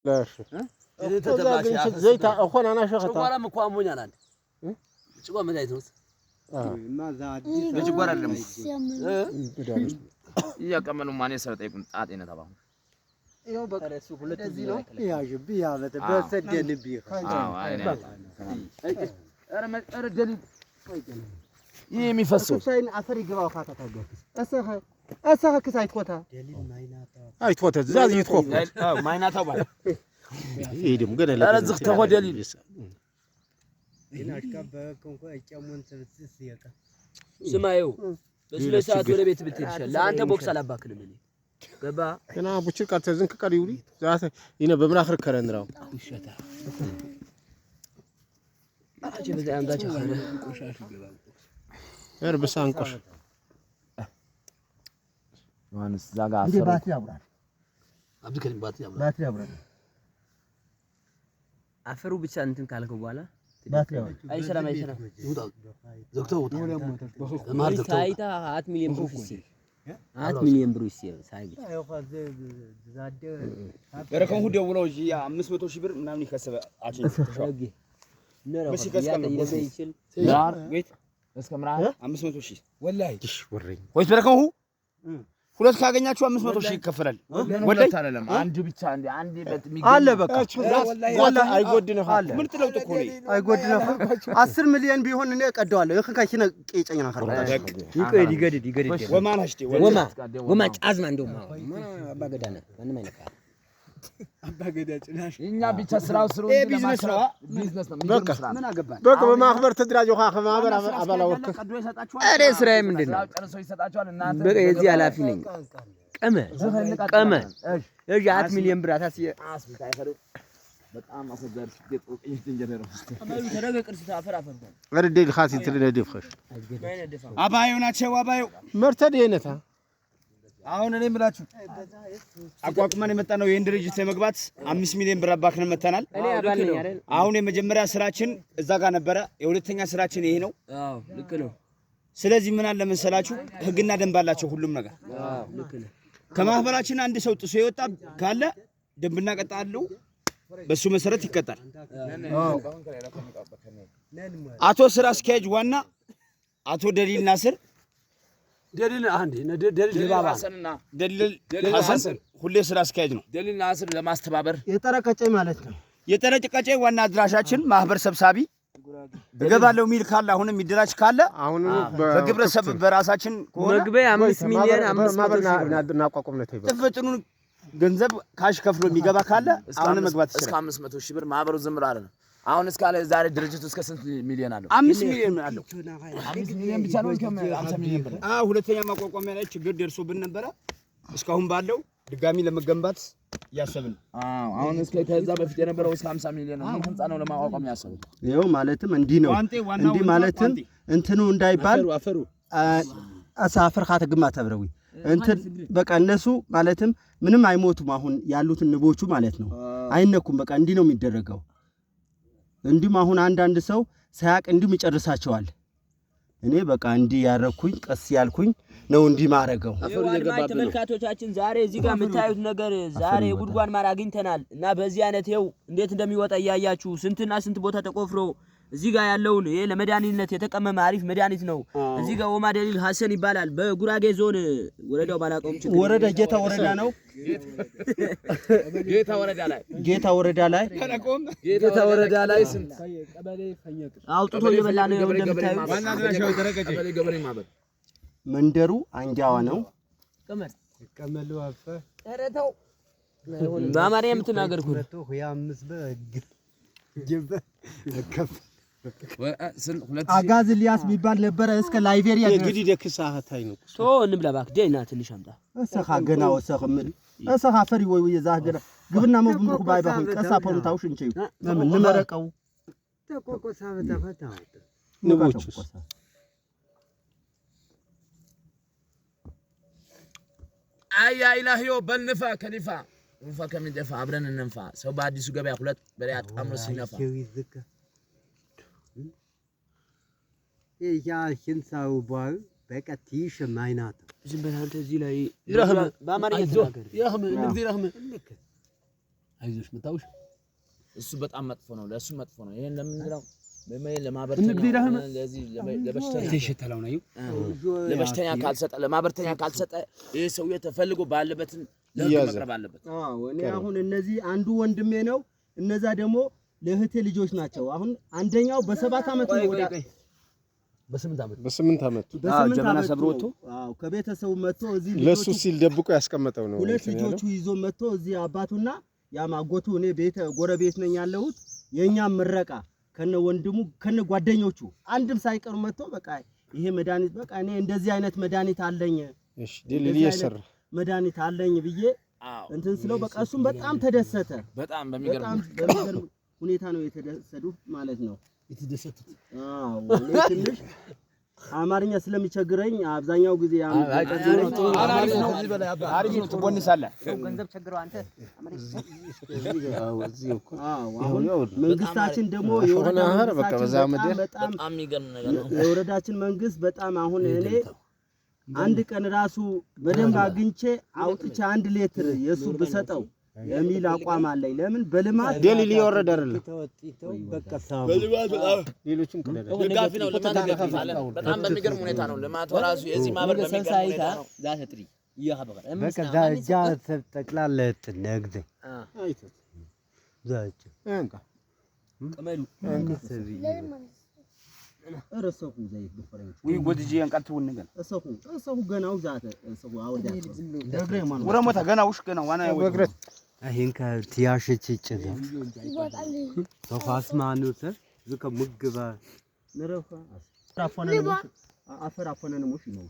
لا شيء زيت أخونا أنا شغلت ولا مقامون يا لان شو ما دايتوس ما زاد ليش قرر لهم يا كمان ماني سرت يكون عادينا طبعا يو بقى ሁለት እዚህ ነው ያጅብ ያለት በሰደንብ ኧረ ደሊ የሚፈሰው ሳይን አፈር ይገባው ካታታገስ أسا كسايت كوتا دليل مايناتا أي توتا زاد يتخوف مايناتا بعد يدم قدر لا زخت هو دليل هناك بكم كو أجمعون تبصيسيكا سمايو بس ليس أتولى بيت بترشل لا أنت بوكس على باكل مني بابا أنا بوشر كاتزين كقريولي زاد هنا بمراخر كرن راو وشتا أجيب زي عم داش خير غير بس أنكش ማንስ ዛጋ አፈሩ እንዴ ባትሪ አብራል አብዱ ከሪም ባትሪ አብራል አፈሩ ብቻ እንትን ካልከው በኋላ ባትሪ አብራል አይሰራም ይውጣ ዘግተው ማር ዘግተው ሳይታ 4 ሚሊዮን ብር ይሲ 4 ሚሊዮን ብር ይሲ ሳይቢ አይ ፋዘ ዛደ በረከው ደውለው እጂ 500 ሺህ ብር ምናምን ይከሰበ አቺ ሸጊ ነራ ያ ይችል ዳር ወይት እስከምራ 500 ሺህ ወላሂ እሺ ወረኝ ወይስ በረከው ሁለት ካገኛችሁ 500 ሺህ ይከፈላል ወላሂ አይደለም አንድ ብቻ አንድ አለ በቃ ወላሂ አይጎድነህ ምን ጥለውጥ እኮ ነው አይጎድነህ 10 ሚሊዮን ቢሆን እኔ ቀደዋለሁ የከካሽነ ቄጨኛ ካርታ ይገድድ ወማን አሽቲ ወማ ጫዝማ እንደውም አባገዳነ ማንም አይነካ አባገዳ ጭናሽ እኛ ብቻ ስራው ስሩ ቢዝነስ ነው በቃ ምን አገባን በቃ በማህበር ተደራጀው ማህበር አባላ ወርክ ቀዶ ይሰጣችኋል አሬ ስራዬ ምንድነው ጨርሶ ይሰጣችኋል እናንተ በቃ የዚህ ኃላፊ ነኝ ቀመ እሺ 4 ሚሊዮን ብር አታስየ በጣም አሰጋር ሲገጥ ኢንጂነር ነው አማዩ ተረገ ቅርስ አፈር ወርዴል ኻሲ ትልነደፍሽ አባዩ ናቸው አባዩ መርተድ የነታ አሁን እኔ ምላችሁ አቋቁመን የመጣ ነው ይሄን ድርጅት ለመግባት 5 ሚሊዮን ብር አባክነን መተናል እኔ አባል ነኝ አይደል አሁን የመጀመሪያ ስራችን እዛ ጋር ነበረ የሁለተኛ ስራችን ይሄ ነው አዎ ልክ ነው ስለዚህ ምን አለ መሰላችሁ ህግና ደንብ አላቸው ሁሉም ነገር አዎ ልክ ነው ከማህበራችን አንድ ሰው ጥሶ ይወጣ ካለ ደንብና ቀጣለው በሱ መሰረት ይቀጣል አቶ ስራ አስኪያጅ ዋና አቶ ደሊል ናስር ደሊል አንዴ ደሊል ባባ ደሊል ሐሰን ሁሌ ስራ አስኪያጅ ነው ደሊል ናስር ለማስተባበር የጠረቀጨ ማለት ነው የጠረቀጨ ዋና አድራሻችን ማህበር ሰብሳቢ ገባለው ሚል ካለ አሁንም ይደራጅ ካለ አሁን በግብረ ሰብ በራሳችን መግቢያ 5 ሚሊዮን 500 እናቋቁም ነው ተይበል ጥፍጥኑን ገንዘብ ካሽ ከፍሎ የሚገባ ካለ አሁን መግባት ይችላል እስከ 500 ሺህ ብር ማህበሩ ዝምራ አይደል አሁን እስካለ ዛሬ ድርጅቱ እስከ ስንት ሚሊዮን አለው 5 ሚሊዮን አለው 5 ሚሊዮን ብቻ ነው እስከ 50 ሚሊዮን ብር ሁለተኛ ማቋቋሚያ ላይ ችግር ደርሶብን ነበር እስካሁን ባለው ድጋሚ ለመገንባት ያሰብን አሁን እስከ ከዛ በፊት የነበረው እስከ 50 ሚሊዮን ነው ህንጻ ነው ለማቋቋም ያሰብን ይሄው ማለትም እንዲህ ነው እንዲህ ማለትም እንትኑ እንዳይባል አሳፈር ካተ ግማ ተብረዊ እንትን በቃ እነሱ ማለትም ምንም አይሞቱም አሁን ያሉት ንቦቹ ማለት ነው አይነኩም በቃ እንዲህ ነው የሚደረገው እንዲም አሁን አንድ ሰው ሳያቅ እንዲም ይጨርሳቸዋል እኔ በቃ እንዲህ ያረኩኝ ቀስ ያልኩኝ ነው እንዲህ ማረጋው አፈሩ የገባበት ተመልካቾቻችን ዛሬ እዚህ ጋር የምታዩት ነገር ዛሬ ጉድጓድ ማር አግኝተናል እና በዚህ አይነት ይኸው እንዴት እንደሚወጣ ያያያችሁ ስንትና ስንት ቦታ ተቆፍሮ እዚህ ጋር ያለውን ይሄ ለመድኃኒትነት የተቀመመ አሪፍ መድኃኒት ነው እዚህ ጋር ወማ ደሊል ሐሰን ይባላል በጉራጌ ዞን ወረዳው ባላቀውም ችግር ወረዳ ጌታ ወረዳ ነው ጌታ ወረዳ ላይ ጌታ ወረዳ ላይ ስንት ቀበሌ ፈየቅ አውጥቶ እየበላ ነው እንደምታዩት ዋና ድራሻው ተረቀጨ ቀበሌ ገበሬ ማህበር መንደሩ አንጃዋ ነው ከመሉ አፈ ተረተው በአማርኛ የምትናገር ኩል አጋዝ ሊያስ ቢባል ነበር እስከ ላይቤሪያ እንግዲህ ደክሳሃታይ ነው ቶ እንብላ ባክ ደና ትንሽ አምጣ እሰኻ ገና ወሰኽ ምን እሰኻ ፈሪ ወይ የዛገረ ግብና መብምሩ ባይ ባሁን ቀሳ ፖንታውሽ እንቺ ምን ንመረቀው ተቆቆሳ በተፈታው ንቦች አያ ኢላሂዮ በልንፋ ከሊፋ እንፋ ከሚደፋ አብረን እንንፋ ሰው በአዲሱ ገበያ ሁለት በላይ አጣምሮ ሲነፋ ያ ሽንሳው ባይ በቀቲሽ ማይናት ዝም በላንተ እዚህ ላይ ይረህም በአማርኛ ተናገር ይረህም እንግዲህ ይረህም አይዞሽ መታውሽ እሱ በጣም መጥፎ ነው ለሱ መጥፎ ነው ይሄን ለምንድነው ለማበርተኛ ለዚህ ለበሽተኛ ካልሰጠ ለማበርተኛ ካልሰጠ ይሄ ሰውዬ ተፈልጎ ባለበትን ለማቅረብ አለበት እኔ አሁን እነዚህ አንዱ ወንድሜ ነው እነዛ ደግሞ ለእህቴ ልጆች ናቸው አሁን አንደኛው በ7 አመት ነው ወዳ በ8 አመት ጀመና ሰብሮ ወጥቶ ከቤተሰቡ መጥቶ እዚህ ለሱ ሲል ደብቆ ያስቀመጠው ነው ሁለት ልጆቹ ይዞ መጥቶ እዚህ አባቱና ያማጎቱ እኔ ቤተ ጎረቤት ነኝ ያለሁት የኛም ምረቃ ከነ ወንድሙ ከነ ጓደኞቹ አንድም ሳይቀር መጥቶ በቃ ይሄ መድኃኒት በቃ እኔ እንደዚህ አይነት መድኃኒት አለኝ እሺ ዲልሊ ይሰራ መድኃኒት አለኝ ብዬ እንትን ስለው በቃ እሱም በጣም ተደሰተ በጣም በሚገርም ሁኔታ ነው የተደሰቱት ማለት ነው የተደሰቱት እኔ ትንሽ አማርኛ ስለሚቸግረኝ አብዛኛው ጊዜ አሪፍ ነው ትቦንሳለህ ገንዘብ ቸግረው አንተ መንግስታችን ደግሞ የወረዳችን መንግስት በጣም አሁን እኔ አንድ ቀን ራሱ በደንብ አግኝቼ አውጥቼ 1 ሊትር የሱ በሰጠው የሚል አቋም አለኝ ለምን በልማት ዴሊ ሊወረድ አይደለም በልማት ሌሎችም ደጋፊ ነው ልማት ደጋፊ በጣም በሚገርም ሁኔታ ነው ልማት ወራሱ የዚህ ማህበር በሚገርም ሁኔታ ነው ዛተጥሪ ይያበቃ በቃ ዳጃ ተጠቅላለት ነግደ አይተ ዛጭ እንካ ቀመሉ እረሰኩ ዘይት በፈረንጅ ወይ ጎድጂ አንቀልቱን ነገር እሰኩ ገናው ዛተ እሰኩ አወዳ ደግሬ ማን ወረሞታ ገና ውሽ ገና ዋና በግረት አሁን ከቲያሽች ይጭደ ሶፋስ ማኑተ ዝከ ምግባ ነረፋ አፈነን አፈር አፈነን ሙሽ ነው